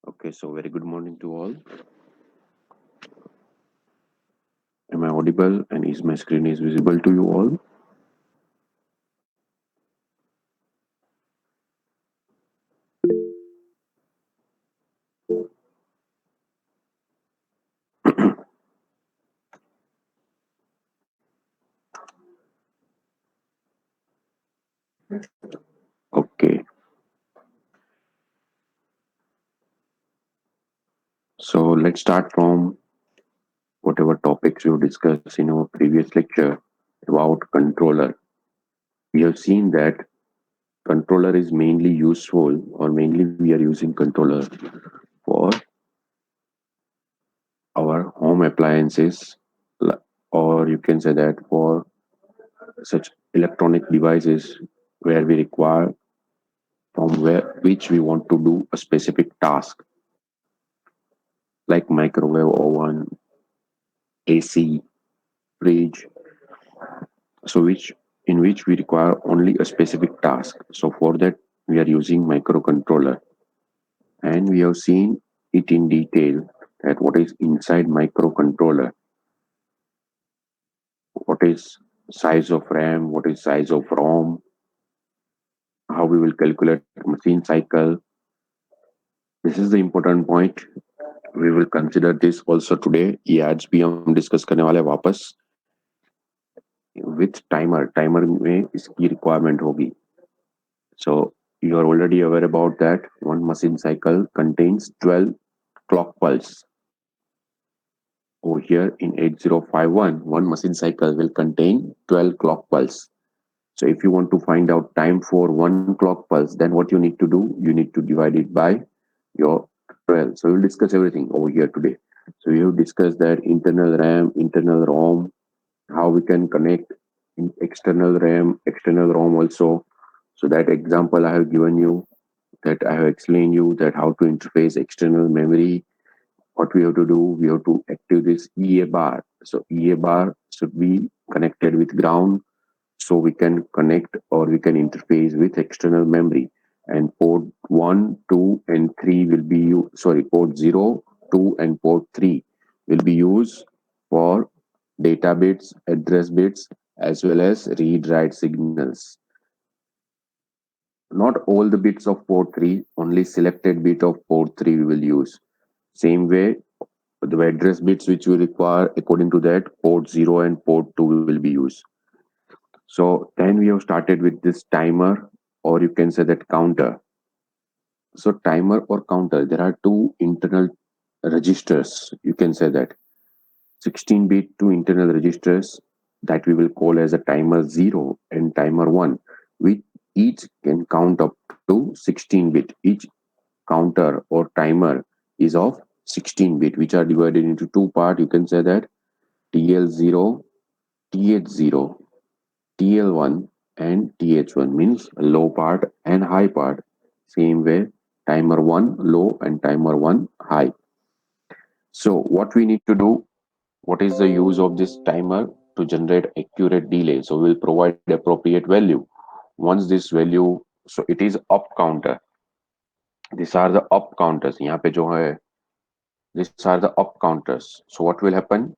Okay, so very good morning to all. Am I audible and is my screen is visible to you all? Okay, so let's start from whatever topics we discussed in our previous lecture about controller. We have seen that controller is mainly useful or mainly we are using controller for our home appliances or you can say that for such electronic devices where we require from where which we want to do a specific task like microwave oven, AC, fridge, so which in which we require only a specific task. So for that we are using microcontroller and we have seen it in detail that what is inside microcontroller, what is size of RAM, what is size of ROM, how we will calculate machine cycle. This is the important point. We will consider this also today. ये आज भी हम discuss करने वाले हैं वापस with timer में इसकी रिक्वायरमेंट होगी. So you are already aware about that. One machine cycle contains 12 clock pulse. Over here in 8051, one machine cycle will contain 12 clock pulse. So if you want to find out time for one clock pulse, then what you need to do, you need to divide it by your 12. So we'll discuss everything over here today. So we have discussed that internal RAM, internal ROM, how we can connect in external RAM, external ROM also. So that example I have given you, that I have explained you that how to interface external memory. What we have to do, we have to activate this EA bar. So EA bar should be connected with ground so we can connect or we can interface with external memory. And port 1, 2, and 3 will be port 0, 2, and port 3 will be used for data bits, address bits, as well as read write signals. Not all the bits of port 3, only selected bit of port 3 we will use. Same way, the address bits which we require according to that, port 0 and port 2 will be used. So then we have started with this timer, or you can say that counter. So timer or counter, there are two internal registers. You can say that 16-bit two internal registers that we will call as a timer 0 and timer 1, which each can count up to 16-bit. Each counter or timer is of 16-bit, which are divided into two parts. You can say that TL0, TH0, TL1, and TH1 means low part and high part. Same way, timer 1 low and timer 1 high. So what we need to do, what is the use of this timer to generate accurate delay? So we'll provide appropriate value. Once this value, so it is up counter. These are the up counters. यहाँ पे जो है, these are the up counters. So what will happen?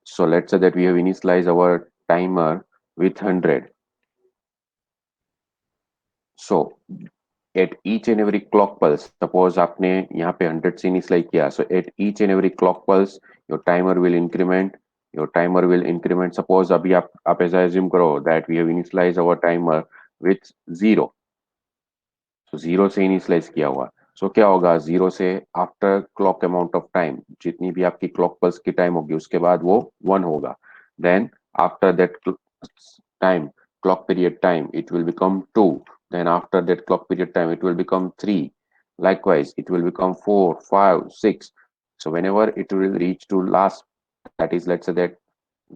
So let's say that we have initialized our timer with 100. So at each and every clock pulse, suppose आपने यहाँ पे 100 से initialize किया, so at each and every clock pulse your timer will increment. Suppose अभी आप ऐसा assume करो that we have initialized our timer with 0. So 0 से initialize किया हुआ, so क्या होगा 0 से after clock amount of time, जितनी भी आपकी clock pulse की time होगी उसके बाद वो 1 होगा. Then after that time, clock period time, it will become 2. Then after that clock period time, it will become 3. Likewise, it will become 4, 5, 6. So whenever it will reach to last, that is, let's say that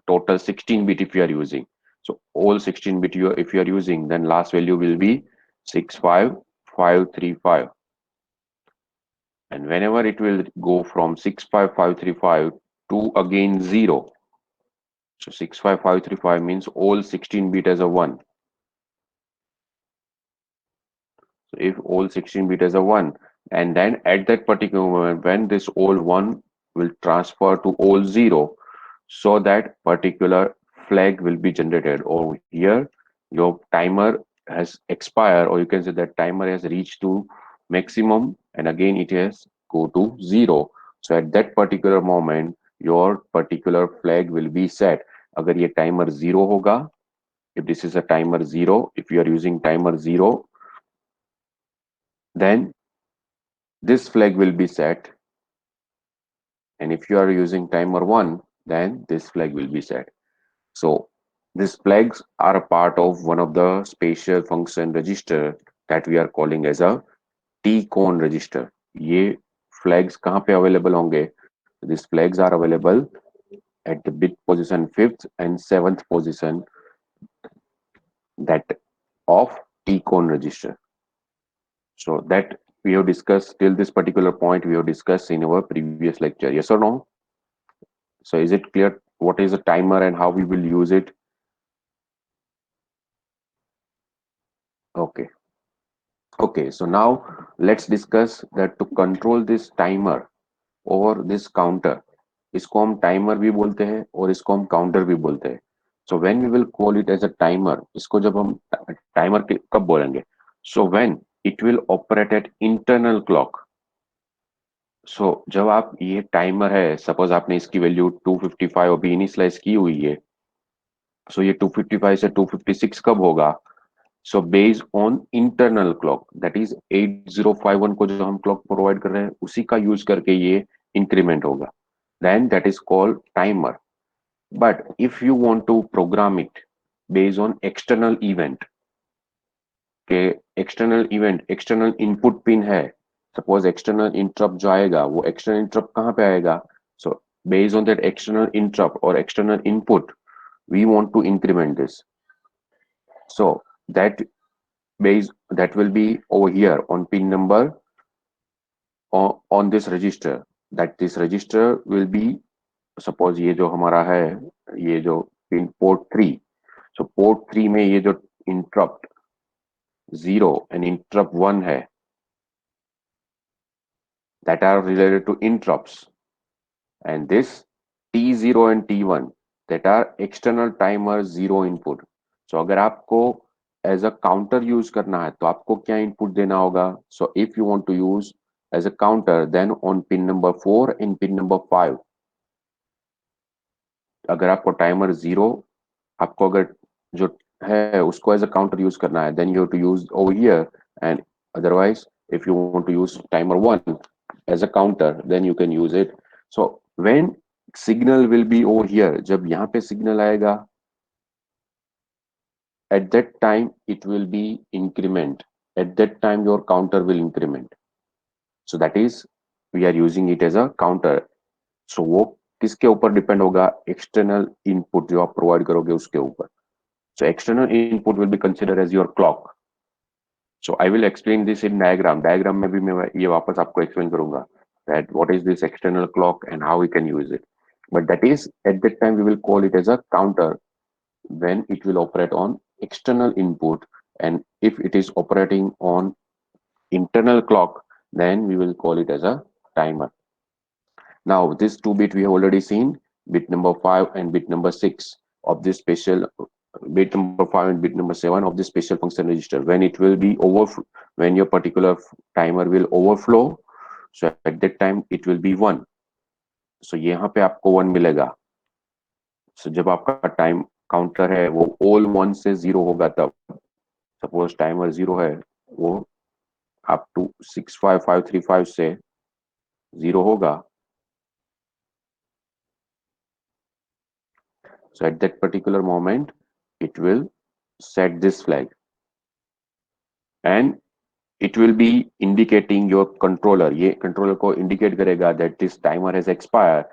total 16 bit if you are using. So all 16 bit if you are using, then last value will be 65535. And whenever it will go from 65535 to again 0. So 65535 means all 16 bit as a 1. So if all 16 bit as a 1, and then at that particular moment when this old 1 will transfer to old 0, so that particular flag will be generated. Over here your timer has expired, or you can say that timer has reached to maximum, and again it has go to 0. So at that particular moment your particular flag will be set. अगर ये timer 0 होगा, if this is a timer 0, if you are using timer 0, then this flag will be set, and if you are using timer 1, then this flag will be set. So these flags are a part of one of the special function register that we are calling as a T-cone register. ये flags कहाँ पे available होंगे? These flags are available at the bit position 5th and 7th position, that of T-cone register. So that we have discussed till this particular point, we have discussed in our previous lecture. Yes or no? So is it clear what is a timer and how we will use it? Okay. Okay, so now let's discuss that to control this timer over this counter. इसको हम timer भी बोलते हैं और इसको हम counter भी बोलते हैं. So when we will call it as a timer, इसको जब हम टाइमर कब बोलेंगे? So when it will operate at internal clock. So जब आप ये टाइमर है, सपोज आपने इसकी वैल्यू 255 अभी इनिशियलाइज की हुई है, सो ये 255 से 256 कब होगा? सो based on internal clock, that is 8051 को जो हम क्लॉक प्रोवाइड कर रहे हैं उसी का यूज करके ये इंक्रीमेंट होगा. Then that is called timer. But if you want to program it based on external event, के external event external input pin है, सपोज एक्सटर्नल इंटरप्ट जो आएगा वो एक्सटर्नल इंटरप्ट कहाँ पे आएगा? So based on that external interrupt और external input we want to increment this. So that base that will be over here on pin number on this register, that this register will be, suppose ये जो हमारा है, ये जो pin port 3, so port 3 में ये जो interrupt 0 and interrupt 1 है, that are related to interrupts, and this T0 and T1 that are external timer 0 input. So अगर आपको as a counter यूज करना है तो आपको क्या इनपुट देना होगा? So if you want to use as a counter, then on pin number 4 and pin number 5, अगर आपको टाइमर 0, आपको अगर जो है उसको एज अ काउंटर यूज करना है, then you have to use over here, and otherwise if you want to use timer 1 as a counter, then you can use it. So when signal will be over here, जब यहाँ पे signal आएगा, at that time it will be increment, at that time your counter will increment. So that is we are using it as a counter. So वो किसके ऊपर depend होगा? External input जो आप प्रोवाइड करोगे उसके ऊपर. So external input will be considered as your clock. So I will explain this in diagram. Diagram में भी मैं ये वापस आपको explain करूंगा that what is this external clock and how we can use it. But that is at that time we will call it as a counter when it will operate on external input, and if it is operating on internal clock, then we will call it as a timer. Now this 2 bit we have already seen, bit number 5 and bit number 6 of this special, bit number 5 and bit number 7 of this special function register. When it will be overflow, when your particular timer will overflow, so at that time it will be 1. So यहाँ पे आपको 1 मिलेगा. So जब आपका time counter है वो all 1 से 0 होगा, तब सपोज टाइमर 0 है, वो अप टू 65535 से 0 होगा. So at that particular moment, it will set this flag, and it will be indicating your controller. ये controller को indicate करेगा that this timer has expired,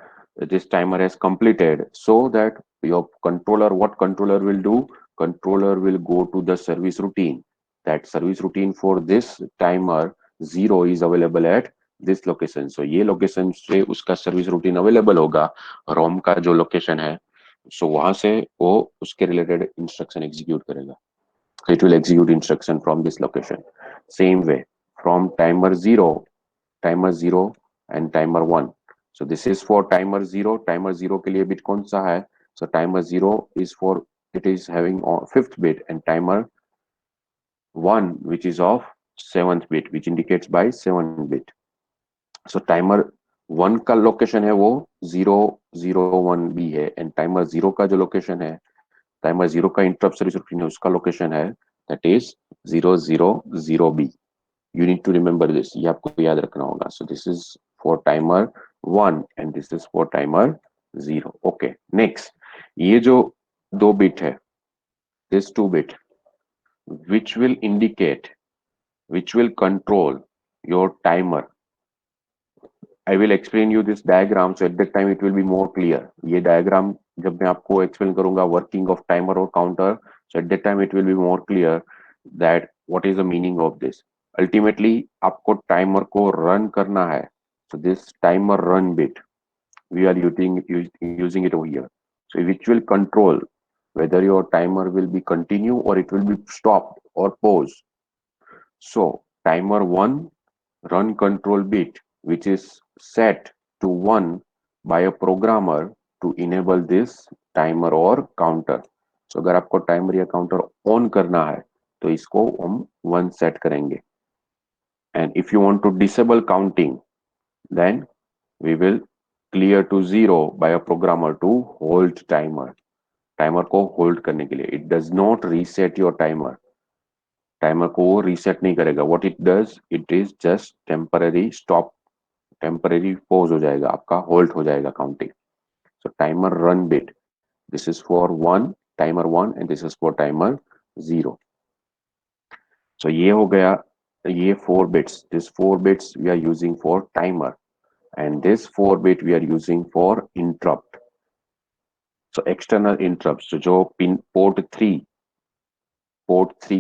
this timer has completed, so that your controller, what controller will do? Controller will go to the service routine. That service routine for this timer 0 is available at this location. So ये location से उसका service routine available होगा. ROM का जो location है, so वहां से वो उसके related instruction execute करेगा. It will execute instruction from this location. Same way, from timer 0, timer 0 and timer 1. So this is for timer 0. Timer 0 के लिए bit कौन सा है? So timer 0 is for, it is having fifth bit, and timer 1 which is of seventh bit, which indicates by 7 bit. So timer 1 का location है वो 001B है, and timer 0 का जो लोकेशन है, टाइमर 0 का इंटरप्ट सर्विस रूटीन है, उसका लोकेशन है that is 000B. You need to remember this. ये आपको याद रखना होगा. So this is for timer 1 and this is for timer 0. Okay. Next, ये जो दो bit है, this 2 bit, which will indicate, which will control your timer. I will explain you this diagram, so at that time it will be more clear. ये diagram जब मैं आपको explain करूंगा working of timer और counter, so at that time it will be more clear that what is the meaning of this. Ultimately आपको timer को run करना है. So this timer run bit, we are using it over here. So which will control whether your timer will be continue or it will be stopped or pause. So timer 1 run control bit, which is set to 1 by a programmer to enable this timer or counter. So अगर आपको timer या counter on करना है तो इसको हम 1 set करेंगे. And if you want to disable counting, then we will clear to 0 by a programmer to hold timer. Timer को hold करने के लिए. It does not reset your timer. Timer को reset नहीं करेगा. What it does, it is just temporary stop, temporary pause हो जाएगा, आपका hold हो जाएगा counting. So timer run bit, this is for 1, timer 1, and this is for timer 0. So ये हो गया, ये 4 bits. This 4 bits we are using for timer, and this 4 bit we are using for interrupt. So external interrupts. So जो pin port 3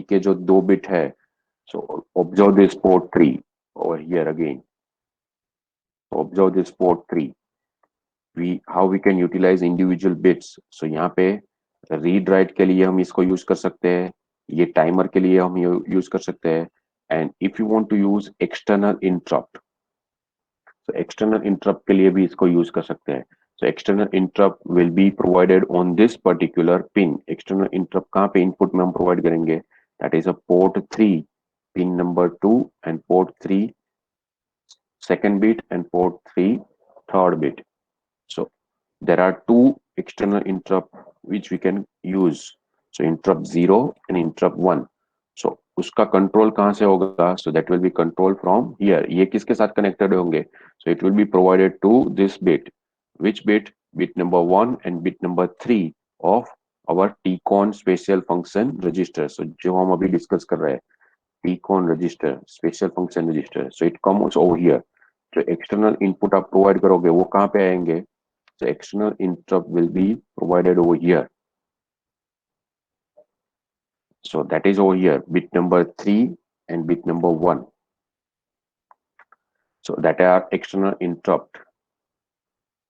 के जो 2 bit है, so observe this port 3 over here again. Observe this port 3. How we can utilize individual bits. So यहाँ पे read write के लिए हम इसको use कर सकते हैं, ये timer के लिए हम use कर सकते हैं, and if you want to use external interrupt, so external interrupt के लिए भी इसको use कर सकते हैं. So external interrupt will be provided on this particular pin. External interrupt कहाँ पे input में हम provide करेंगे? That is a port 3, pin number 2, and port 3 second bit, and port 3 third bit. So there are two external interrupt which we can use. So interrupt 0 and interrupt 1. So उसका control कहाँ से होगा? So that will be control from here. ये किसके साथ connected होंगे? So it will be provided to this bit. Which bit? Bit number 1 and bit number 3 of our TCON special function register. So जो हम अभी discuss कर रहे हैं, TCON register, special function register. So it comes over here. जो external input आप provide करोगे वो कहाँ पे आएंगे? So external interrupt will be provided over here. So that is over here, bit number 3 and bit number 1. So that are external interrupt.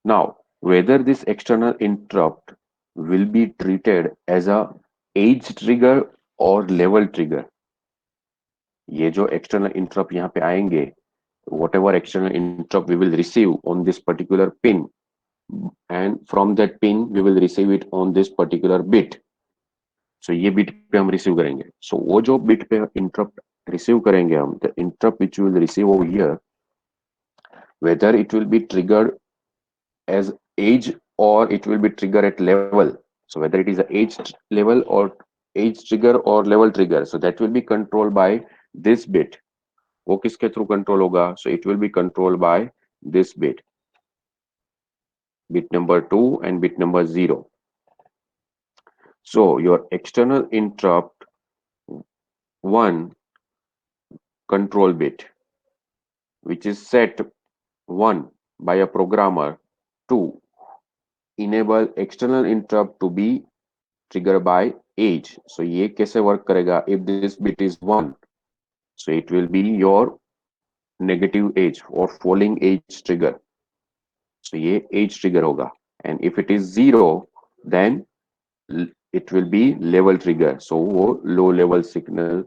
Now, whether this external interrupt will be treated as a edge trigger or level trigger. ये जो external interrupt यहाँ पे आएंगे, whatever external interrupt we will receive on this particular pin, and from that pin we will receive it on this particular bit. So ये bit पे हम receive करेंगे. So वो जो bit पे interrupt receive करेंगे हम, the interrupt which we will receive over here, whether it will be triggered as edge or it will be triggered at level. So whether it is a edge level or edge trigger or level trigger, so that will be controlled by this bit. वो किसके through control होगा? So it will be controlled by this bit number 2 and bit number 0. So your external interrupt 1 control bit, which is set 1 by a programmer to enable external interrupt to be triggered by edge. So ये कैसे work करेगा? If this bit is 1, so it will be your negative edge or falling edge trigger. So ये edge trigger होगा. And if it is 0, then it will be level trigger. So वो low level signal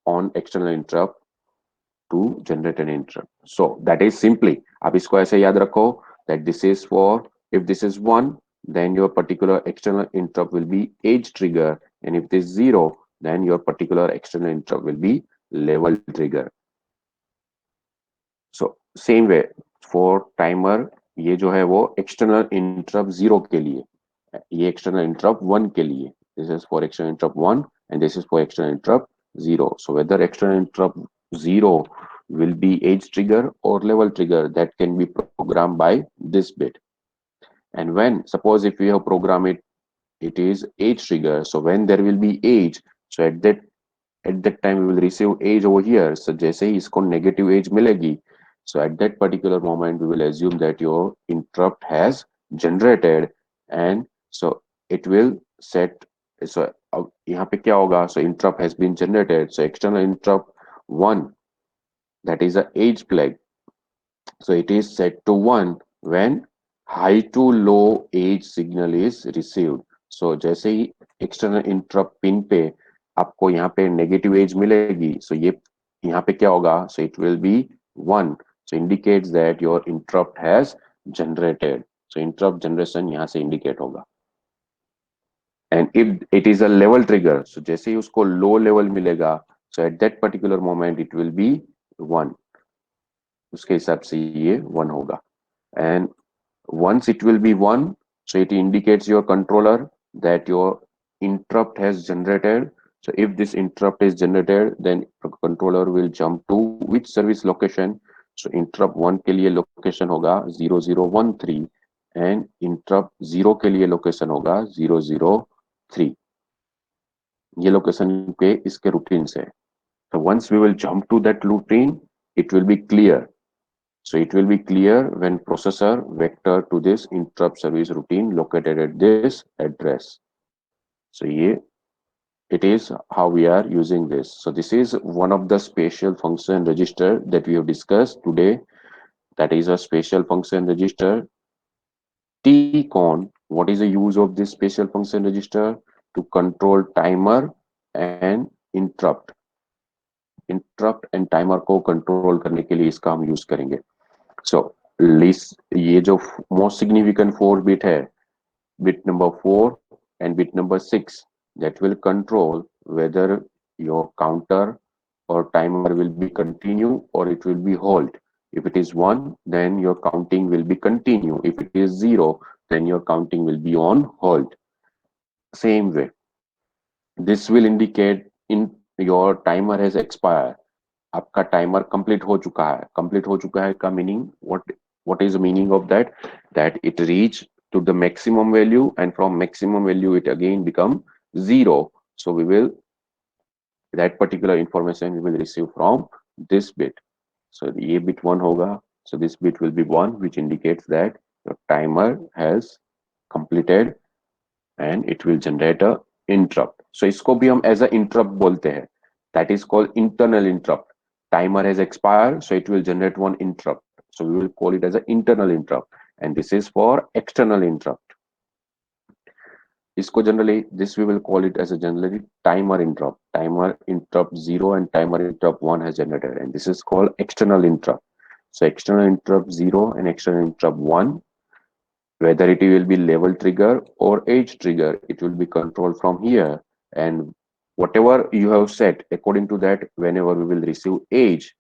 on external interrupt to generate an interrupt. So that is simply, आप इसको ऐसे याद रखो that this is for, if this is 1, then your particular external interrupt will be age trigger, and if it is 0, then your particular external interrupt will be level trigger. So same way for timer, ये जो है वो external interrupt 0 के लिए, ये external interrupt 1 के लिए, this is for external interrupt 1 and this is for external interrupt 0. So whether external interrupt 0 will be age trigger or level trigger, that can be programmed by this bit. And when, suppose if we have programmed it is age trigger, so when there will be age, so at that time we will receive age over here. So जैसे ही इसको negative age मिलेगी, so at that particular moment we will assume that your interrupt has generated, and so it will set, so अब यहाँ पे क्या होगा, so interrupt has been generated, so external interrupt 1, that is a age flag, so it is set to 1 when high to low age signal is received. So जैसे ही external interrupt pin पे आपको यहाँ पे negative age मिलेगी, so ये यहाँ पे क्या होगा, so it will be 1, so indicates that your interrupt has generated. So interrupt generation यहाँ से indicate होगा. And if it is a level trigger, so जैसे ही उसको low level मिलेगा, so at that particular moment it will be 1, उसके हिसाब से ये 1 होगा. And once it will be 1, so it indicates your controller that your interrupt has generated. So if this interrupt is generated, then the controller will jump to which service location. So interrupt 1 के लिए location होगा 0013 and interrupt 0 के लिए location होगा 003. ये location पे इसके routine से. So once we will jump to that routine, it will be clear. So it will be clear when processor vector to this interrupt service routine located at this address. So it is how we are using this. So this is one of the special function register that we have discussed today. That is a special function register TCON. What is the use of this special function register? To control timer and interrupt. Interrupt and timer को control करने के लिए इसका हम use करेंगे. So list, ये जो most significant 4 bit है, bit number 4 and bit number 6, that will control whether your counter or timer will be continue or it will be halt. If it is 1, then your counting will be continue. If it is 0, then your counting will be on halt. Same way, this will indicate in your timer has expired. आपका timer complete हो चुका है. Complete हो चुका है का meaning, what is the meaning of that? That it reach to the maximum value, and from maximum value it again become 0. So we will, that particular information we will receive from this bit. So ये bit 1 होगा, so this bit will be 1, which indicates that your timer has completed and it will generate a interrupt. So इसको भी हम as a interrupt बोलते हैं. That is called internal interrupt. Timer has expired, so it will generate one interrupt. So we will call it as an internal interrupt. And this is for external interrupt. इसको generally, this we will call it as a generally timer interrupt. Timer interrupt 0 and timer interrupt 1 has generated, and this is called external interrupt. So external interrupt 0 and external interrupt 1, whether it will be level trigger or age trigger, it will be controlled from here, and whatever you have set according to that, whenever we will receive age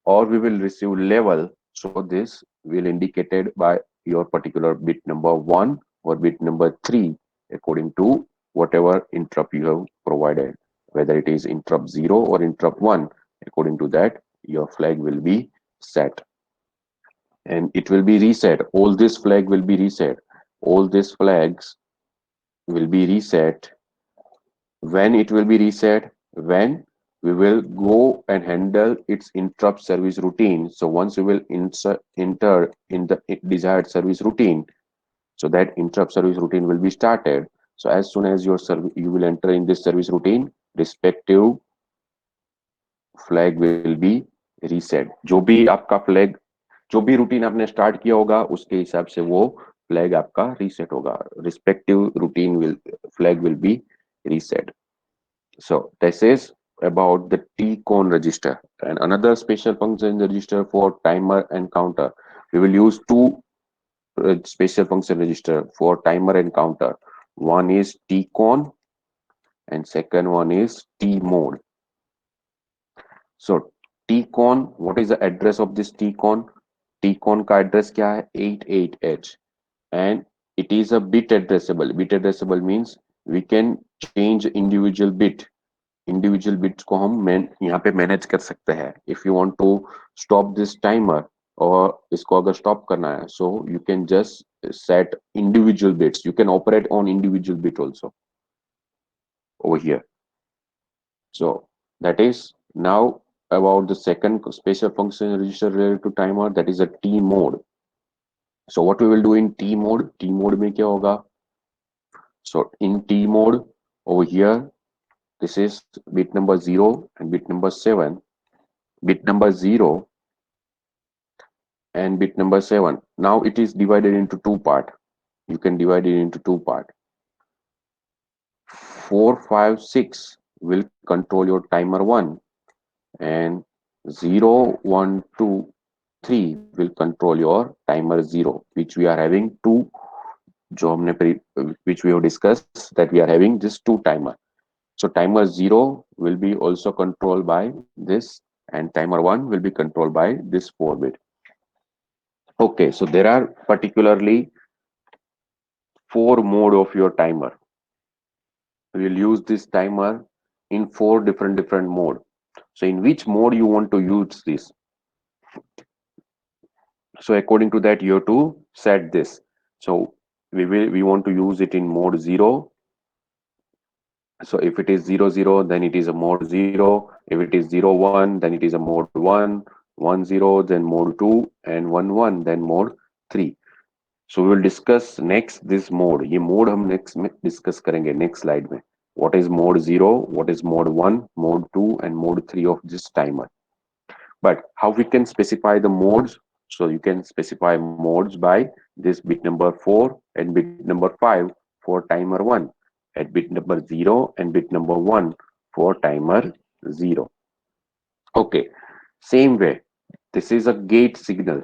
or we will receive level, so this will indicated by your particular bit number 1 or bit number 3 according to whatever interrupt you have provided, whether it is interrupt 0 or interrupt 1, according to that your flag will be set and it will be reset. All this flag will be reset. All these flags will be reset. When it will be reset? When we will go and handle its interrupt service routine. So once we will enter in the desired service routine, so that interrupt service routine will be started. So as soon as you will enter in this service routine, respective flag will be reset. जो भी आपका flag, जो भी routine आपने start किया होगा उसके हिसाब से वो फ्लैग आपका रीसेट होगा. Respective routine will, flag will be reset. So this is about the T-cone register and another special function register for timer and counter. We will use two special function register for timer and counter. One is T-cone and second one is T-mode. So T-cone, what is the address of this T-cone? T-cone का address क्या है? 88H and it is a bit addressable. Bit addressable means we can change individual bit. Individual bits को हम यहाँ पे manage कर सकते हैं. If you want to stop this timer और इसको अगर स्टॉप करना है so you can just set individual bits. You can operate on individual bit also over here. So that is now about the second special function register related to timer, that is a T mode. So what we will do in T mode? T mode में क्या होगा? So in T mode over here, this is bit number 0 and bit number 7. Bit number 0 and bit number 7. Now it is divided into two part. You can divide it into two part. 4, 5, 6 will control your timer 1 and 0, 1, 2, 3 will control your timer 0, which we are having two, which we have discussed that we are having just two timer. So timer 0 will be also controlled by this and timer 1 will be controlled by this 4 bit. Okay, so there are particularly four mode of your timer. We will use this timer in four different mode. So in which mode you want to use this? So according to that, you have to set this. So we want to use it in mode 0. So if it is 00, then it is a mode 0. If it is 01, then it is a mode 1, 10, then mode 2, and 11, then mode 3. So we will discuss next this mode. ये mode हम next में discuss करेंगे next slide में. What is mode 0, what is mode 1, mode 2, and mode 3 of this timer. But how we can specify the modes? So you can specify modes by this bit number 4 and bit number 5 for timer 1, at bit number 0 and bit number 1 for timer 0. Okay, same way. This is a gate signal,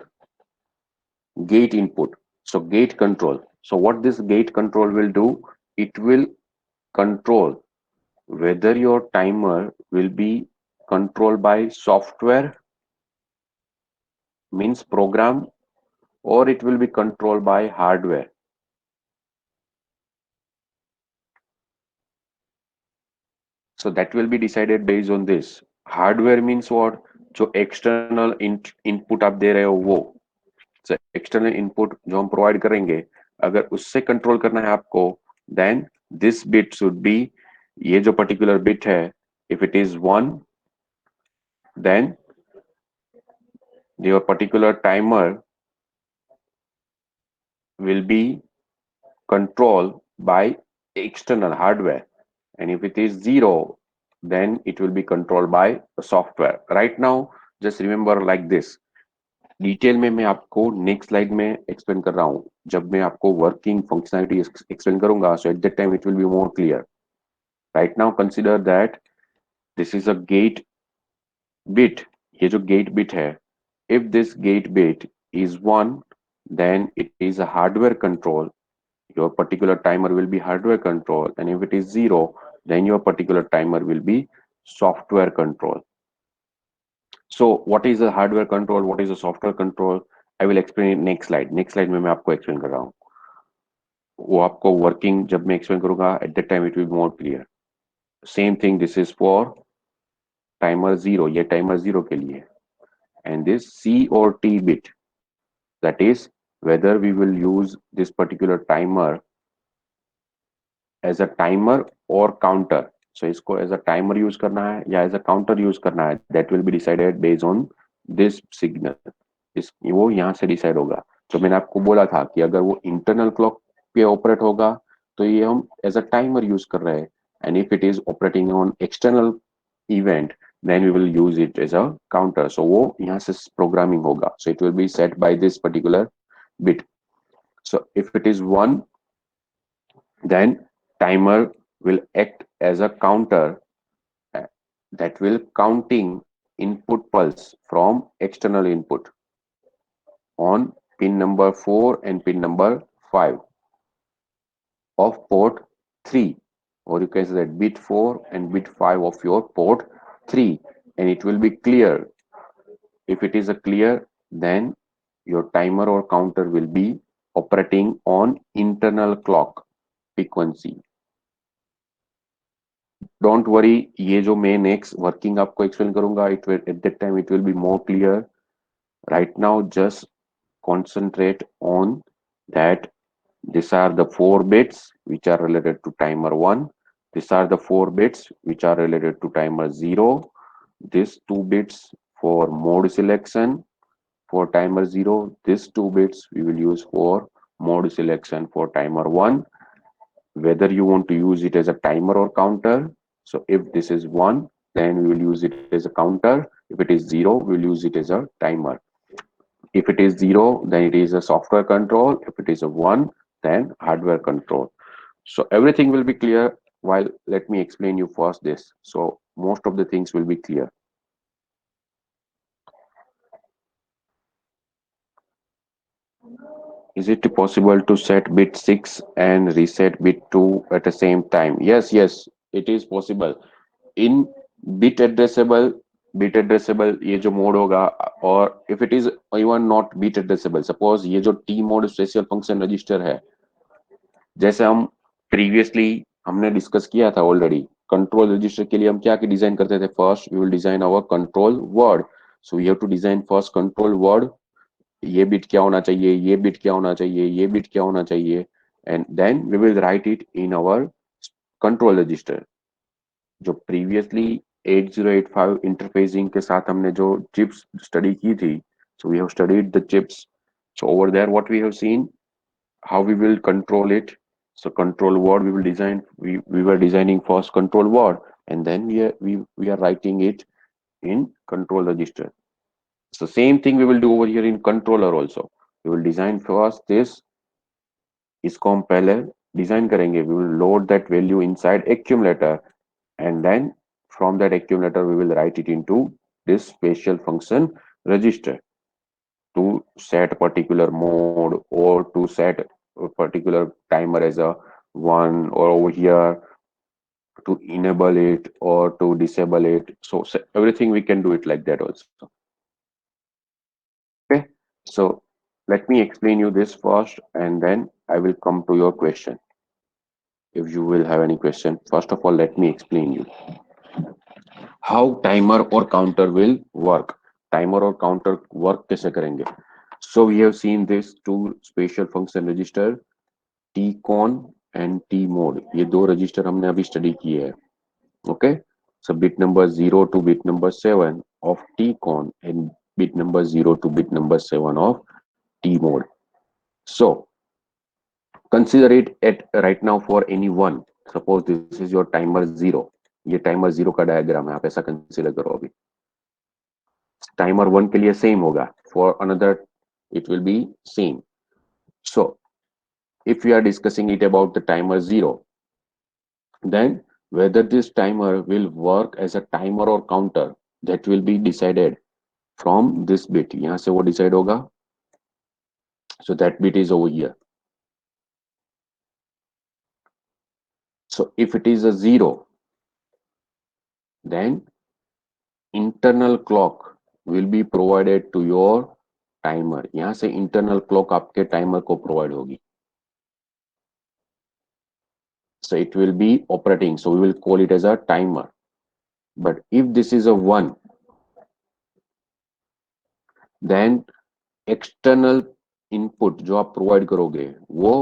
gate input. So gate control. So what this gate control will do? It will control whether your timer will be controlled by software, means program, or it will be controlled by hardware. So that will be decided based on this. Hardware means what? जो external input आप दे रहे हो वो. So external input जो हम provide करेंगे, अगर उससे control करना है आपको, then this bit should be, ये जो particular bit है, if it is 1, then your particular timer will be controlled by external hardware. And if it is 0, then it will be controlled by software. Right now, just remember like this. Detail में मैं आपको next slide में explain कर रहा हूं. जब मैं आपको वर्किंग फंक्शनैलिटी एक्सप्लेन करूंगा, so at that time it will be more clear. Right now consider that this is a gate bit. ये जो गेट बिट है, if this gate bit is 1, then it is a hardware control. Your particular timer will be hardware control, and if it is 0, then your particular timer will be software control. So what is the hardware control, what is the software control? I will explain it next slide. Next slide में मैं आपको explain कर रहा हूँ. वो आपको working जब मैं explain करूँगा, at that time it will be more clear. Same thing, this is for timer 0. ये timer 0 के लिए. And this C or T bit, that is whether we will use this particular timer as a timer or counter. So इसको as a timer use करना है या as a counter use करना है, that will be decided based on this signal. वो यहाँ से decide होगा. तो मैंने आपको बोला था कि अगर वो इंटरनल क्लॉक पे ऑपरेट होगा तो ये हम एज अ टाइमर यूज कर रहे हैं. And if it is operating on external event, then we will use it as a counter. So वो यहाँ से प्रोग्रामिंग होगा. So it will be set by this particular bit. So if it is 1, then timer will act as a counter. that will counting input pulse from external input on pin number 4 and pin number 5 of port 3, or you can say that bit 4 and bit 5 of your port 3, and it will be clear. If it is a clear, then your timer or counter will be operating on internal clock frequency. Don't worry, ये जो मैं next working आपको explain करूंगा, it will at that time it will be more clear. Right now, just concentrate on that. These are the 4 bits which are related to timer 1. These are the 4 bits which are related to timer 0. These 2 bits for mode selection for timer 0. These 2 bits we will use for mode selection for timer 1. Whether you want to use it as a timer or counter. So if this is 1, then we will use it as a counter. If it is 0, we will use it as a timer. If it is 0, then it is a software control. If it is a 1, then hardware control. So everything will be clear. While let me explain you first this. So most of the things will be clear. Is it possible to set bit 6 and reset bit 2 at the same time? Yes, yes, it is possible. In bit addressable, ये जो mode होगा, और if it is even not bit addressable, suppose ये जो t mode special function register है, जैसे हम previously हमने डिस्कस किया था ऑलरेडी, कंट्रोल रजिस्टर के लिए हम क्या डिजाइन करते थे? First we will design our control word. So we have to design first control word. ये बिट क्या होना चाहिए, ये बिट क्या होना चाहिए, ये बिट क्या होना चाहिए, and then we will write it in our control register. जो प्रीवियसली 8085 इंटरफेसिंग के साथ हमने जो चिप्स स्टडी की थी, so we have studied the chips. So over there what we have seen, how we will control it. So control word we will design, we were designing first control word, and then we are writing it in control register. So same thing we will do over here in controller also. We will design first this, इसको हम पहले design करेंगे. We will load that value inside accumulator, and then from that accumulator we will write it into this special function register to set particular mode or to set a particular timer as a 1, or over here to enable it or to disable it. So everything we can do it like that also. Okay, so let me explain you this first, and then I will come to your question. If you will have any question, first of all let me explain you how timer or counter will work. Timer or counter work कैसे करेंगे? So we have seen this two special function register, tcon and tmode. ये दो register हमने अभी study किए हैं. Okay, so bit number 0 to bit number 7 of tcon and bit number 0 to bit number 7 of tmode. So consider it at right now for any one. Suppose this is your timer 0. ये timer 0 का diagram है, आप ऐसा consider करो. अभी timer 1 के लिए same होगा, for another it will be same. So if we are discussing it about the timer 0, then whether this timer will work as a timer or counter, that will be decided from this bit. यहाँ से वो decide होगा. So that bit is over here. So if it is a 0, then internal clock will be provided to your timer. यहाँ से internal clock आपके timer को provide होगी. So it will be operating. So we will call it as a timer. But if this is a 1, then external input जो आप provide करोगे वो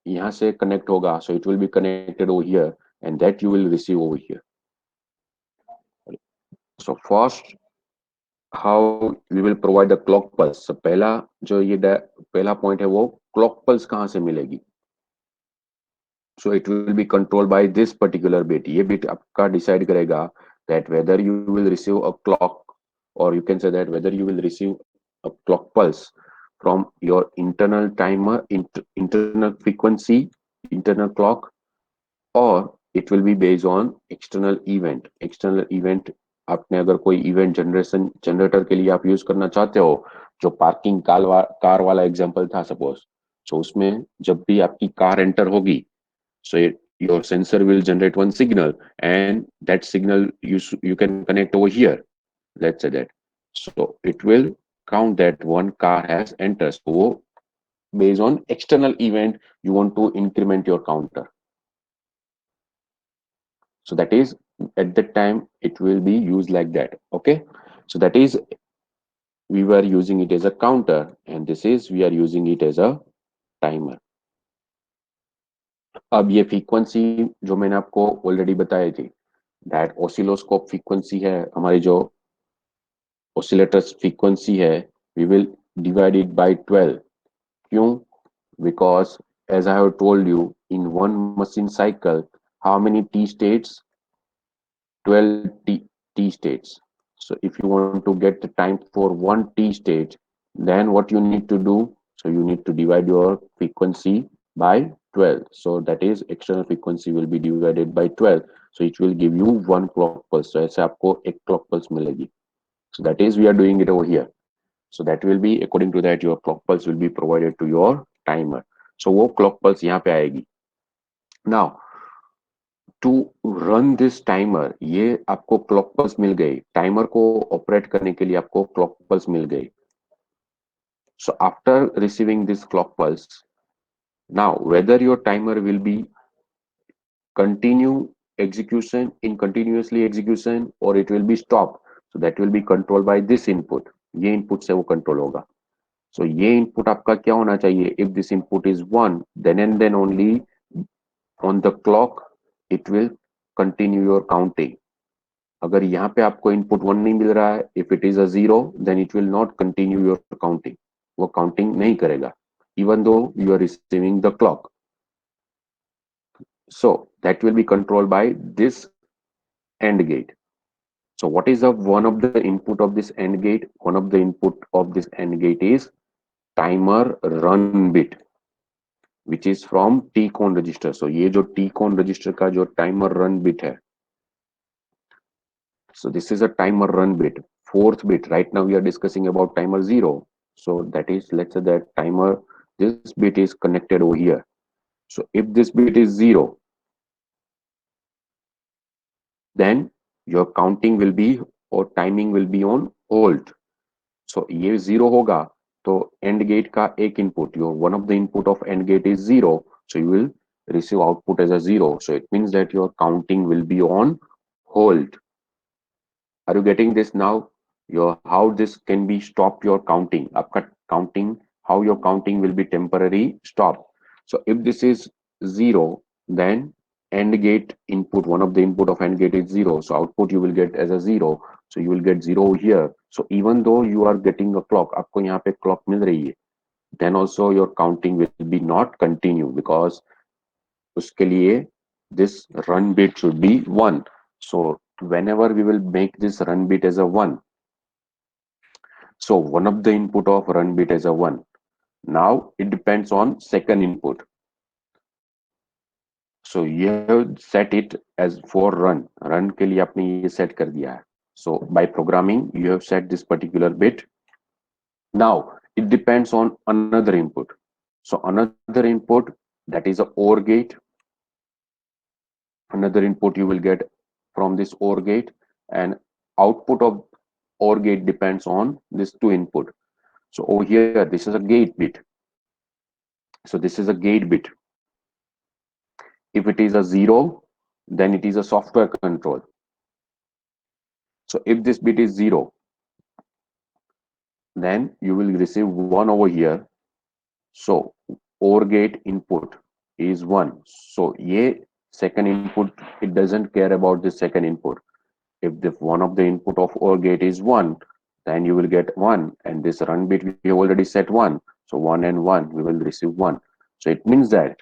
यहाँ से connect होगा. So it will be connected over here, and that you will receive over here. So first, how we will provide the clock pulse. So पहला जो ये पहला point है वो clock pulse कहाँ से मिलेगी? So it will be controlled by this particular bit. ये bit आपका decide करेगा that whether you will receive a clock, or you can say that whether you will receive a clock pulse from your internal timer, internal frequency, internal clock, or it will be based on external event. External event आपने अगर कोई event generation generator के लिए आप use करना चाहते हो, जो पार्किंग कार वाला एग्जांपल था सपोज, तो उसमें जब भी आपकी कार एंटर होगी, so your sensor will generate one signal, and that signal you can connect over here, let's say that. So it will count that one car has entered. So based on external event you want to increment your counter. So that is, at that time it will be used like that. Okay, so that is, we were using it as a counter, and this is we are using it as a timer. अब ये frequency जो मैंने आपको already बताई थी, that oscilloscope frequency है हमारी, जो ऑसिलेटर्स फ्रीक्वेंसी है, we will divide it by 12. क्यों? Because as I have told you, in one machine cycle how many T states? 12 t states. So if you want to get the time for one t state, then what you need to do? So you need to divide your frequency by 12. So that is, external frequency will be divided by 12. So it will give you one clock pulse. So ऐसे आपको एक clock pulse मिलेगी. So that is, we are doing it over here. So that will be, according to that, your clock pulse will be provided to your timer. So वो clock pulse यहाँ पे आएगी. Now to run this timer, ये आपको clock pulse मिल गई, timer को operate करने के लिए आपको क्लॉक पल्स मिल गई. So after receiving this clock pulse, now whether your timer will be continue execution in continuously execution or it will be stopped, so that will be controlled by this input. ये input से वो control होगा. सो ये input आपका क्या होना चाहिए? If this input is 1, then and then only on the clock it will continue your counting. अगर यहाँ पे आपको इनपुट 1 नहीं मिल रहा है, if it is a 0, then it will not continue your counting. वो काउंटिंग नहीं करेगा, even though you are receiving the clock. So that will be controlled by this and gate. So what is the one of the input of this AND gate? One of the input of this AND gate is timer run bit, which is from T-con register. So ये जो T-con register का जो timer run bit है, so this is a timer run bit, fourth bit. Right now we are discussing about timer 0. So that is, let's say that timer, this bit is connected over here. So if this bit is 0, then your counting will be or timing will be on hold. So ये 0 होगा, तो AND gate का एक input, your one of the input of AND gate is 0, so you will receive output as a 0. So it means that your counting will be on hold. Are you getting this now? Your how this can be stop your counting. आपका counting, how your counting will be temporary stop. So if this is 0, then AND gate input, one of the input of AND gate is 0. So output you will get as a 0. So you will get 0 here. So even though you are getting a clock, आपको यहाँ पे clock मिल रही है, then also your counting will be not continue, because उसके लिए this run bit should be 1. So whenever we will make this run bit as a 1, so one of the input of run bit as a 1. Now it depends on second input. So you have set it as for run के लिए आपने ये set कर दिया है. So by programming you have set this particular bit. Now it depends on another input. So another input, that is a OR gate. Another input you will get from this OR gate, and output of OR gate depends on this two input. So over here, this is a gate bit. So this is a gate bit. If it is a 0, then it is a software control. So if this bit is 0, then you will receive 1 over here. So OR gate input is 1. So ye second input, it doesn't care about the second input. If the one of the input of OR gate is 1, then you will get 1, and this run bit we have already set 1. So 1 and 1, we will receive 1. So it means that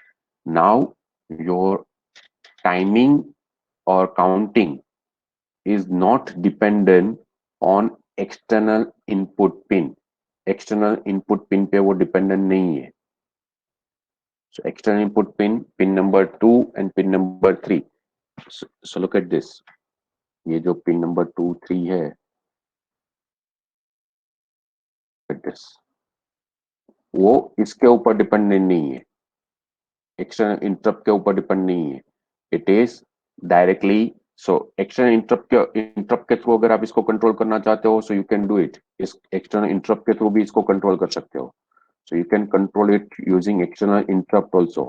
now your timing or counting is not dependent on external input pin. External input pin पे वो dependent नहीं है. So external input pin, pin number 2 and pin number 3. So look at this. ये जो pin number 2 3 है address, वो इसके ऊपर डिपेंडेंट नहीं है, एक्सटर्नल इंटरप्ट के ऊपर डिपेंड नहीं है, it is directly. So external interrupt के थ्रू अगर आप इसको कंट्रोल करना चाहते हो, सो यू कैन डू इट, इस एक्सटर्नल इंटरप्ट के थ्रू भी इसको कंट्रोल कर सकते हो। So you can control it using external interrupt also.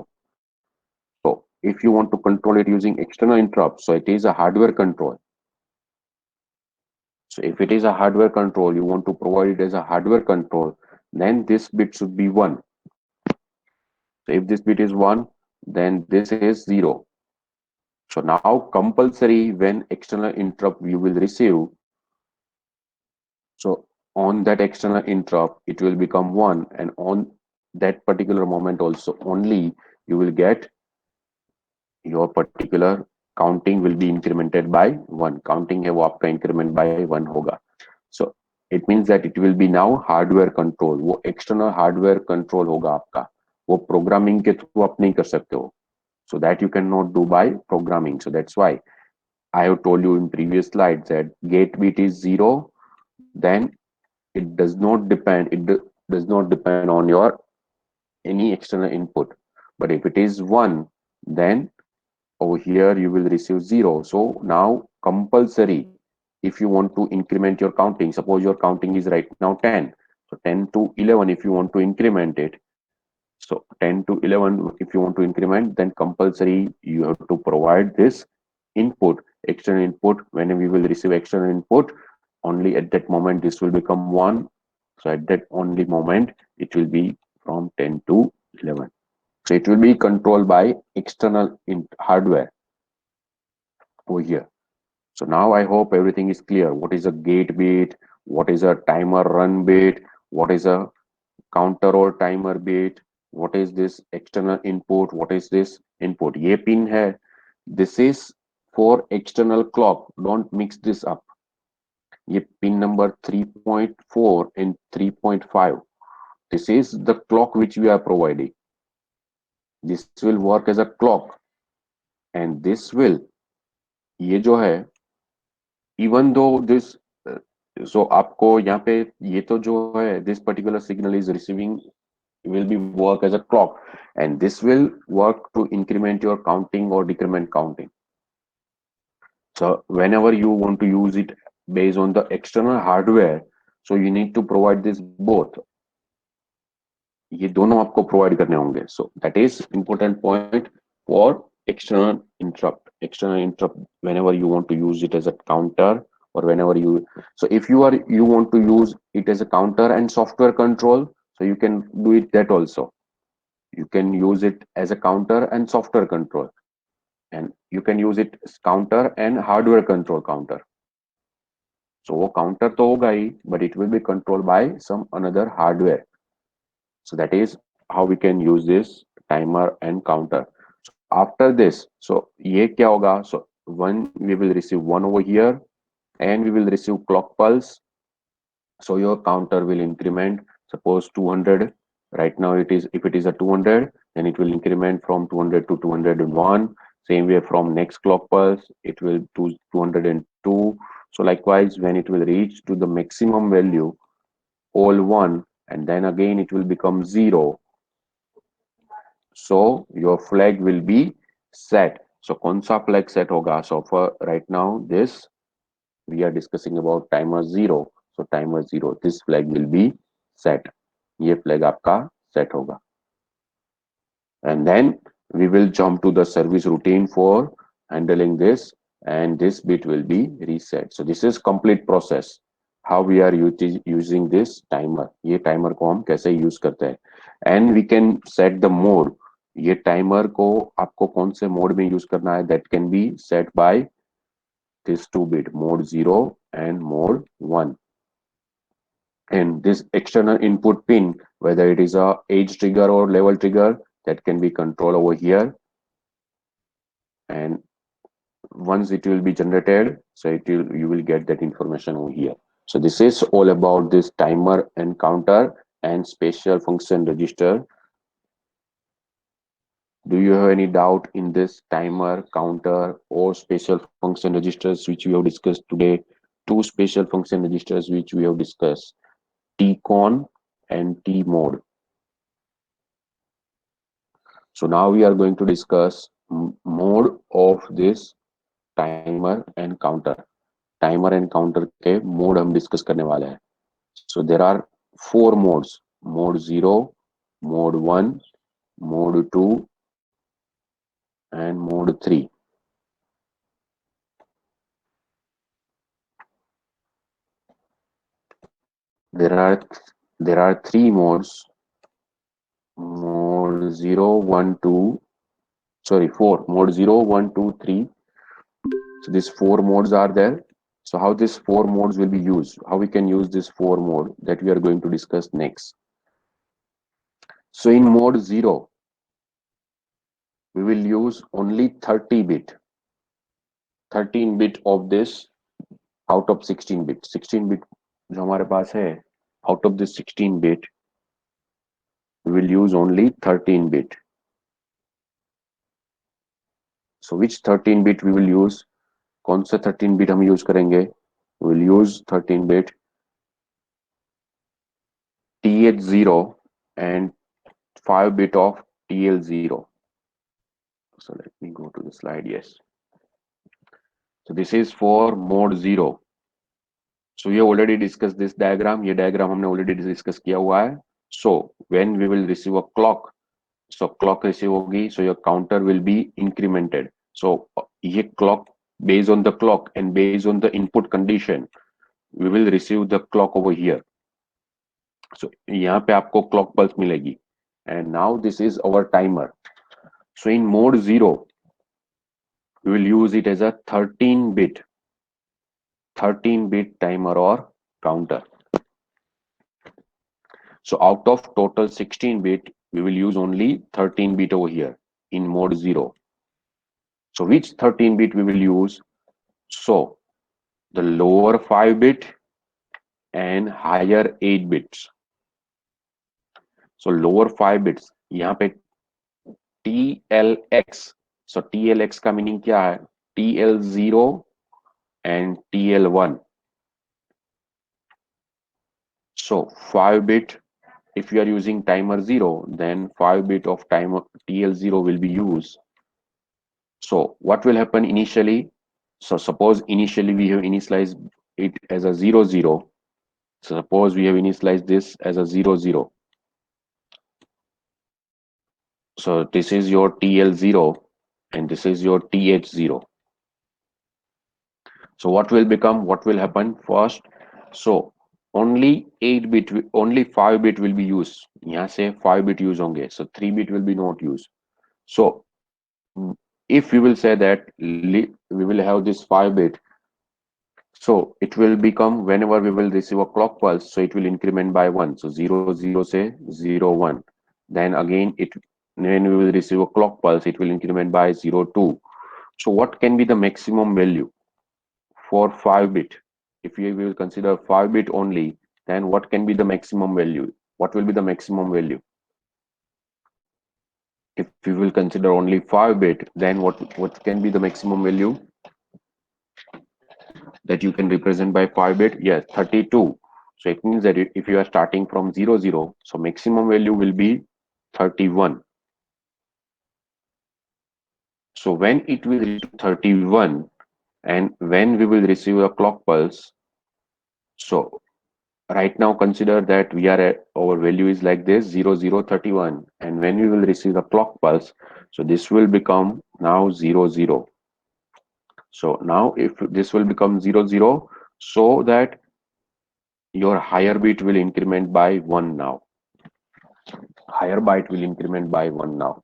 So if you want to control it using external interrupt, so it is a hardware control. So if it is a hardware control, you want to provide it as a hardware control, then this bit should be 1. So if this bit is 1, then this is 0. So now compulsory when external interrupt you will receive, so on that external interrupt, it will become 1, and on that particular moment also only you will get your particular counting will be incremented by 1. Counting है वो आपका increment by 1 होगा. So it means that it will be now hardware control. वो external hardware control होगा आपका, वो programming के through आप नहीं कर सकते हो. So that you cannot do by programming. So that's why I have told you in previous slides that gate bit is 0, then it does not depend, does not depend on your any external input. But if it is 1, then over here you will receive 0. So now compulsory, if you want to increment your counting, suppose your counting is right now 10, so 10 to 11 if you want to increment it, so 10 to 11 if you want to increment, then compulsory you have to provide this input, external input. When we will receive external input, only at that moment this will become 1. So at that only moment it will be from 10 to 11. So it will be controlled by external hardware over here. So now I hope everything is clear. What is a gate bit? What is a timer run bit? What is a counter or timer bit? What is this external input? What is this input? ये pin है. This is for external clock. Don't mix this up. ये pin number 3.4 and 3.5. This is the clock which we are providing. This will work as a clock, and this will, ये जो है, even though this so आपको यहाँ पे ये तो जो है this particular signal is receiving will be work as a clock, and this will work to increment your counting or decrement counting. So whenever you want to use it based on the external hardware, so you need to provide this both. ये दोनों आपको provide करने होंगे. So that is important point for external interrupt. External interrupt whenever you want to use it as a counter, or whenever you, so if you want to use it as a counter and software control, so you can do it that also. You can use it as a counter and software control, and you can use it as counter and hardware control counter. So वो counter तो होगा ही, but it will be controlled by some another hardware. So that is how we can use this timer and counter. So after this, so ये क्या होगा? So one, we will receive 1 over here, and we will receive clock pulse. So your counter will increment. Suppose 200. Right now it is, if it is a 200, then it will increment from 200 to 201. Same way from next clock pulse, it will to 202. So likewise, when it will reach to the maximum value, all 1, and then again it will become 0. So your flag will be set. So कौन सा flag set होगा? So for right now, this we are discussing about timer 0. So timer 0, this flag will be set. ये flag आपका set होगा. And then we will jump to the service routine for handling this, and this bit will be reset. So this is complete process how we are using this timer. ये timer को हम कैसे use करते हैं, and we can set the mode. ये timer को आपको कौन से mode में use करना है, that can be set by this 2 bit, mode 0 and mode 1. And this external input pin, whether it is a edge trigger or level trigger, that can be controlled over here. And once it will be generated, so you will get that information over here. So this is all about this timer and counter and special function register. Do you have any doubt in this timer, counter, or special function registers which we have discussed today? Two special function registers which we have discussed, tcon and tmod. So now we are going to discuss mode of this timer and counter. Timer and counter के mode हम discuss करने वाले हैं. So there are four modes: mode 0, mode 1, mode 2, and mode 3. There are there are three modes: mode 0, 1, 2. Sorry, four. Mode 0, 1, 2, 3. So these four modes are there. So how these four modes will be used? How we can use this four mode that we are going to discuss next. So in mode 0, we will use only 30 bit, 13 bit of this out of 16 bit. 16 bit जो हमारे पास है, out of this 16 bit, we will use only 13 bit. So which 13 bit we will use? कौन सा 13 bit हम use करेंगे? We will use 13 bit TH0 and 5 bit of TL0. So let me go to the slide. Yes. So this is for mode 0. So we have already discussed this diagram. ये diagram हमने already discuss किया हुआ है. So when we will receive a clock, so clock receive होगी, so your counter will be incremented. So ये clock, based on the clock and based on the input condition, we will receive the clock over here. So यहाँ पे आपको clock pulse मिलेगी. And now this is our timer. So in mode 0, we will use it as a 13 bit timer or counter. So out of total 16 bit, we will use only 13 bit over here in mode 0. So which 13 bit we will use? So the lower 5 bit and higher 8 bits. So lower 5 bits, यहाँ पे TLX. So TLX का meaning क्या है? TL0 and TL1. So 5 bit, if you are using timer 0, then 5 bit of timer TL0 will be used. So what will happen initially? So suppose initially we have initialized it as a 0, 0. So suppose we have initialized this as a 0, 0. So this is your TL0 and this is your TH0. So what will become? What will happen first? So only 8 bit, only 5 bit will be used. यहाँ से 5 bit use होंगे. So 3 bit will be not used. So if we will say that we will have this 5 bit, so it will become whenever we will receive a clock pulse, so it will increment by 1. So 0, 0 say 0, 1. Then again, when we will receive a clock pulse, it will increment by 0, 2. So what can be the maximum value for 5 bit? If we will consider 5 bit only, then what can be the maximum value? What will be the maximum value? If we will consider only 5 bit, then what can be the maximum value that you can represent by 5 bit? Yes, 32. So it means that if you are starting from 0, 0, so maximum value will be 31. So when it will reach 31 and when we will receive a clock pulse, so right now consider that we are at our value is like this 0, 0, 31, and when we will receive the clock pulse, so this will become now 0, 0. So now if this will become 0, 0, so that your higher bit will increment by 1 now. Higher byte will increment by 1 now.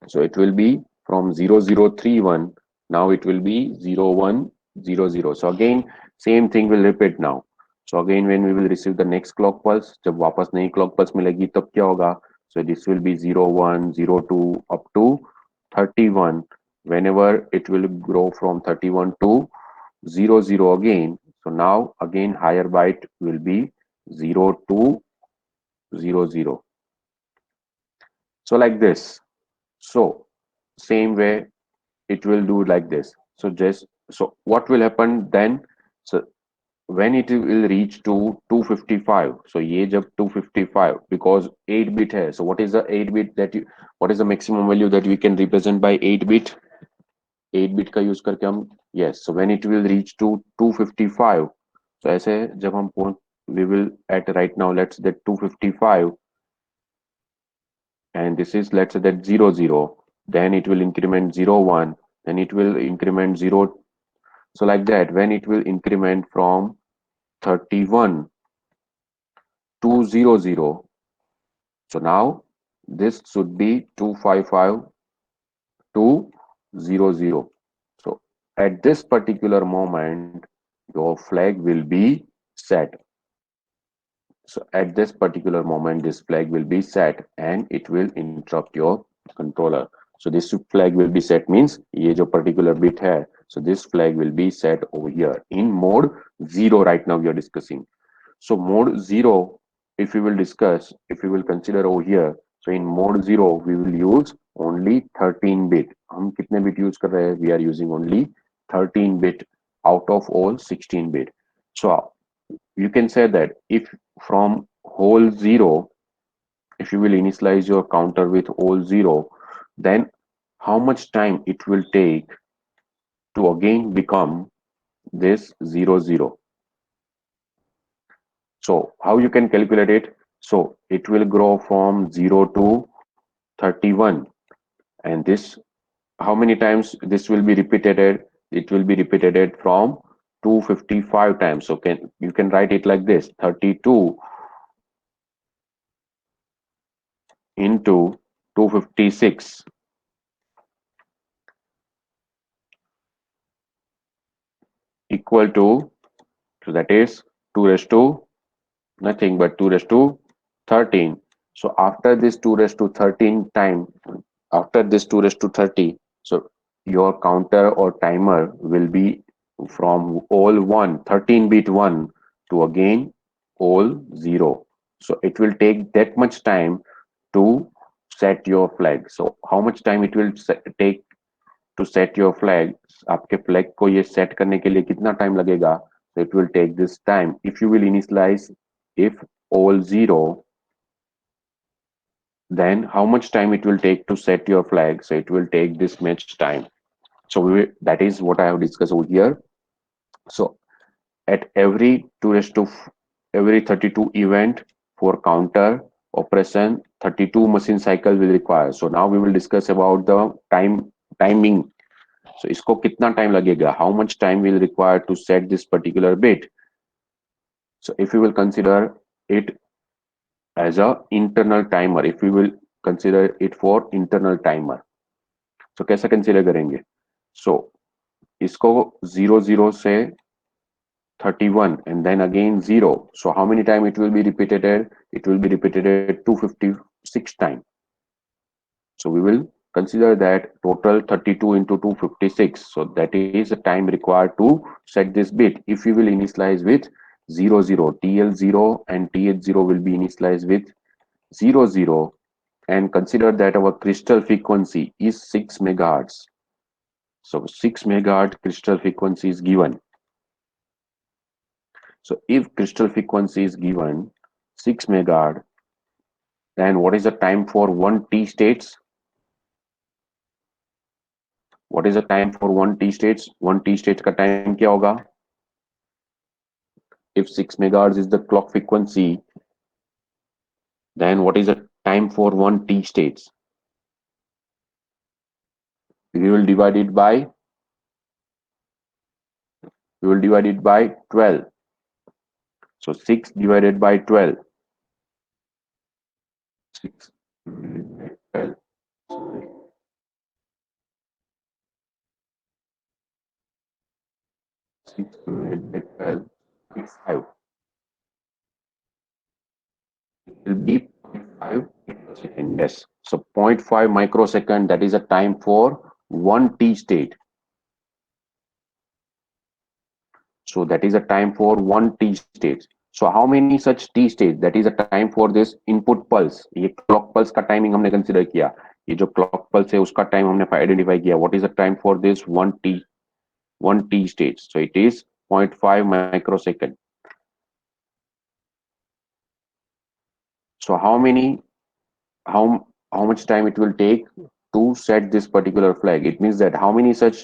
So it will be from 0031, now it will be 0100. So again, same thing will repeat now. So again, when we will receive the next clock pulse, जब वापस नई clock pulse मिलेगी तब क्या होगा? So this will be 01, 02 up to 31. Whenever it will grow from 31 to 00 again. So now again higher byte will be 0200. So like this. So same way it will do like this. So just so what will happen then? So when it will reach to 255, so ye jab 255 because 8 bit hai, so what is the 8 bit that you, what is the maximum value that we can represent by 8 bit? 8 bit का use करके हम, yes, so when it will reach to 255, so ऐसे जब हम we will at right now let's that 255, and this is let's say that 00, then it will increment 01, then it will increment 0, so like that when it will increment from 31 to 00, so now this should be 255 to 00. So at this particular moment your flag will be set. So at this particular moment, this flag will be set and it will interrupt your controller. So this flag will be set means ये जो particular bit है, so this flag will be set over here in mode 0 right now we are discussing. So mode 0, if we will discuss, if we will consider over here, so in mode 0 we will use only 13 bit. हम कितने bit use कर रहे हैं? We are using only 13 bit out of all 16 bit. So you can say that if from whole 0, if you will initialize your counter with whole 0, then how much time it will take to again become this 00. So how you can calculate it? So it will grow from 0 to 31, and this, how many times this will be repeated? It will be repeated from 255 times. So can you can write it like this: 32 into 256 equal to, so that is 2 raised to nothing but 2 raised to 13. So after this 2 raised to 13 time, after this 2 raised to 30, so your counter or timer will be from all 1, 13 bit 1 to again all 0. So it will take that much time to set your flag. So how much time it will take to set your flag? आपके flag को ये set करने के लिए कितना time लगेगा? So it will take this time. If you will initialize if all 0, then how much time it will take to set your flag? So it will take this much time. So that is what I have discussed over here. So at every 2 raised to every 32 event for counter operation, 32 machine cycle will require. So now we will discuss about the timing. So इसको कितना time लगेगा? How much time will require to set this particular bit? So if we will consider it as a internal timer, if we will consider it for internal timer, so कैसे consider करेंगे? So इसको 00 से 31 and then again 0. So how many time it will be repeated? It will be repeated 256 time. So we will consider that total 32 into 256. So that is the time required to set this bit. If we will initialize with 00, TL0 and TH0 will be initialized with 00, and consider that our crystal frequency is 6 megahertz. So 6 megahertz crystal frequency is given. So if crystal frequency is given 6 megahertz, then what is the time for 1 T states? What is the time for 1 T states? 1 T states का time क्या होगा? If 6 megahertz is the clock frequency, then what is the time for 1 T states? We will divide it by 12. So 6 divided by 12. 6 divided by 12. Sorry. 6 divided by 12 is 5. It will be 0.5 microsecond. Yes. So 0.5 microsecond, that is a time for 1 T state. So that is a time for 1 T state. So how many such T states? That is a time for this input pulse. ये clock pulse का timing हमने consider किया. ये जो clock pulse है उसका time हमने identify किया. What is the time for this one T state? So it is 0.5 microsecond. So how much time it will take to set this particular flag? It means that how many such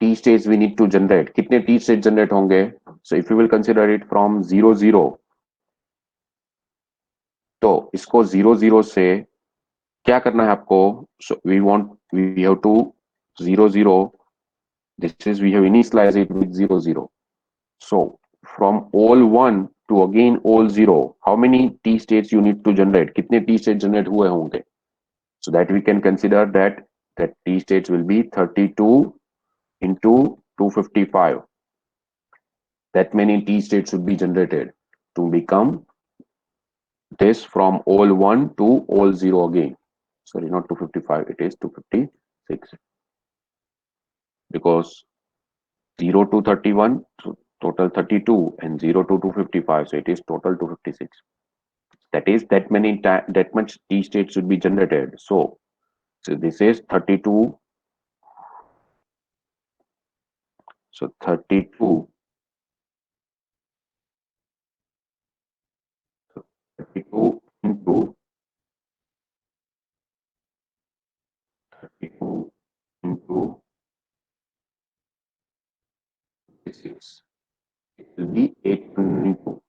t states we need to generate. कितने t states generate होंगे? So if you will consider it from 0 0, तो इसको 0 0 से क्या करना है आपको? So we have to 0 0. This is we have initialized it with 0 0. So from all 1 to again all 0, how many t states you need to generate? कितने t states generate हुए होंगे? So that we can consider that t states will be 32 into 255. That many t states should be generated to become this from all 1 to all 0 again. Sorry, not 255, it is 256, because 0 to 31, so total 32, and 0 to 255, so it is total 256. That is that much t state should be generated. So this is 32. So 32, 32 into 32 into 6, it will be 8192.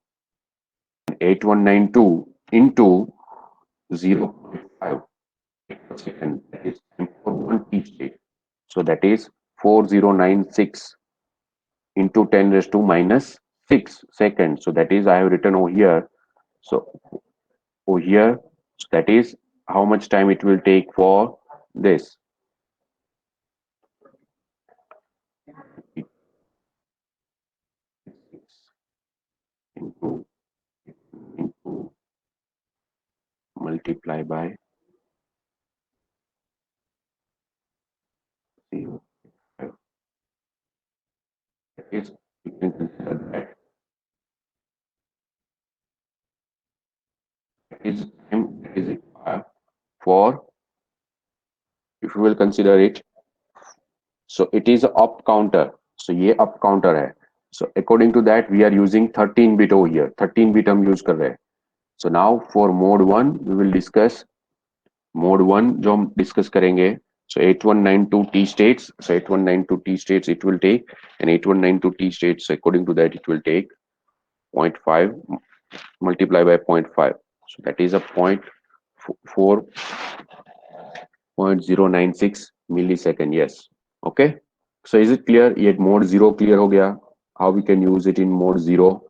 8192 into 0.5 per second, that is time for one t state. So that is 4096 into 10 raised to minus 6 seconds. So that is I have written over here. So over here, so that is how much time it will take for this. Into, into multiply by 0. That is, you can consider that is time that is required for, if you will consider it. So it is a up counter. So ये up counter है. So according to that we are using 13 bit over here. 13 bit हम use कर रहे हैं. So now for mode 1 we will discuss mode 1 जो हम discuss करेंगे. So 8192 T states. So 8192 T states it will take, and 8192 T states according to that it will take 0.5 multiply by 0.5. So that is a 0.096 millisecond. Yes. Okay. So is it clear? Yet mode 0 clear हो गया. How we can use it in mode 0?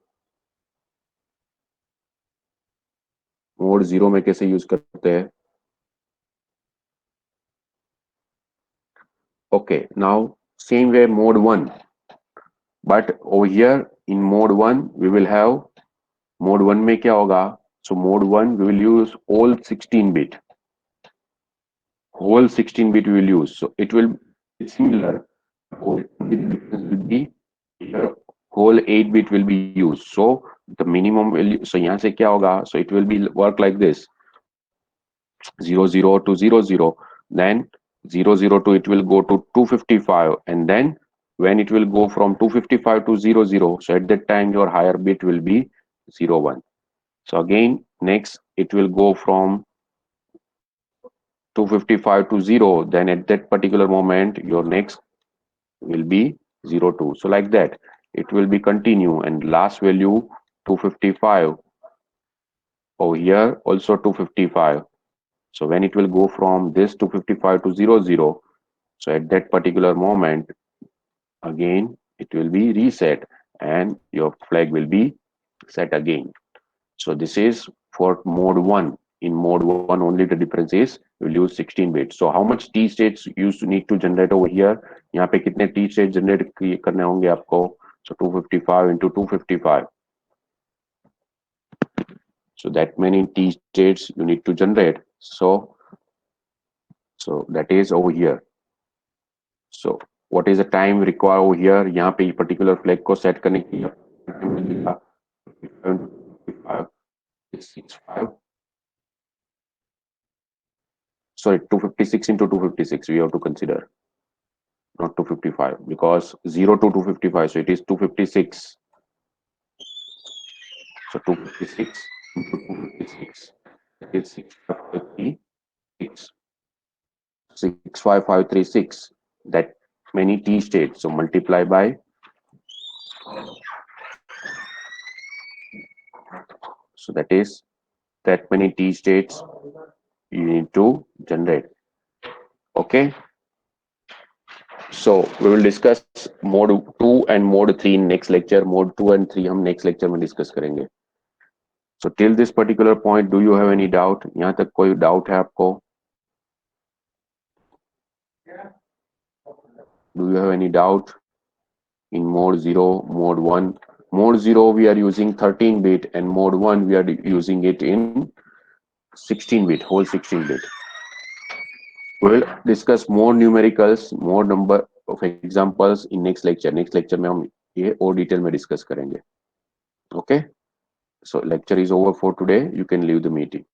Mode 0 में कैसे use करते हैं? Okay, now same way mode 1, but over here in mode 1 we will have mode 1 में क्या होगा? So mode 1 we will use all 16 bit. Whole 16 bit we will use. So it will be similar. Only the difference will be here whole 8 bit will be used. So the minimum value. So यहाँ से क्या होगा? So it will be work like this: 00 to 00. Then 002 it will go to 255, and then when it will go from 255 to 00, so at that time your higher bit will be 01. So again next it will go from 255 to 0, then at that particular moment your next will be 02. So like that it will be continue, and last value 255, over here also 255. So when it will go from this 255 to 00, so at that particular moment again it will be reset and your flag will be set again. So this is for mode 1. In mode 1 only the difference is you will use 16 bits. So how much t states you need to generate over here? यहाँ पे कितने t states generate करने होंगे आपको? So 255 into 255. So that many t states you need to generate. So that is over here. So what is the time required over here? यहाँ पे particular flag को set करने के लिए time लगेगा 55, 665. sorry, 256 into 256 we have to consider, not 255, because 0 to 255, so it is 256. So 256 into 256, that is 65536. That many t states. So multiply by, so that is that many t states you need to generate. Okay. So we will discuss mode 2 and mode 3 in next lecture. Mode 2 and 3 हम next lecture में discuss करेंगे. So till this particular point, do you have any doubt? यहाँ तक कोई doubt है आपको? Do you have any doubt in mode 0, mode 1? Mode 0 we are using 13 bit, and mode 1 we are using it in 16 bit, whole 16 bit. We'll discuss more numericals, more number of examples in next lecture. Next lecture में हम ये और detail में discuss करेंगे. Okay, so lecture is over for today. You can leave the meeting.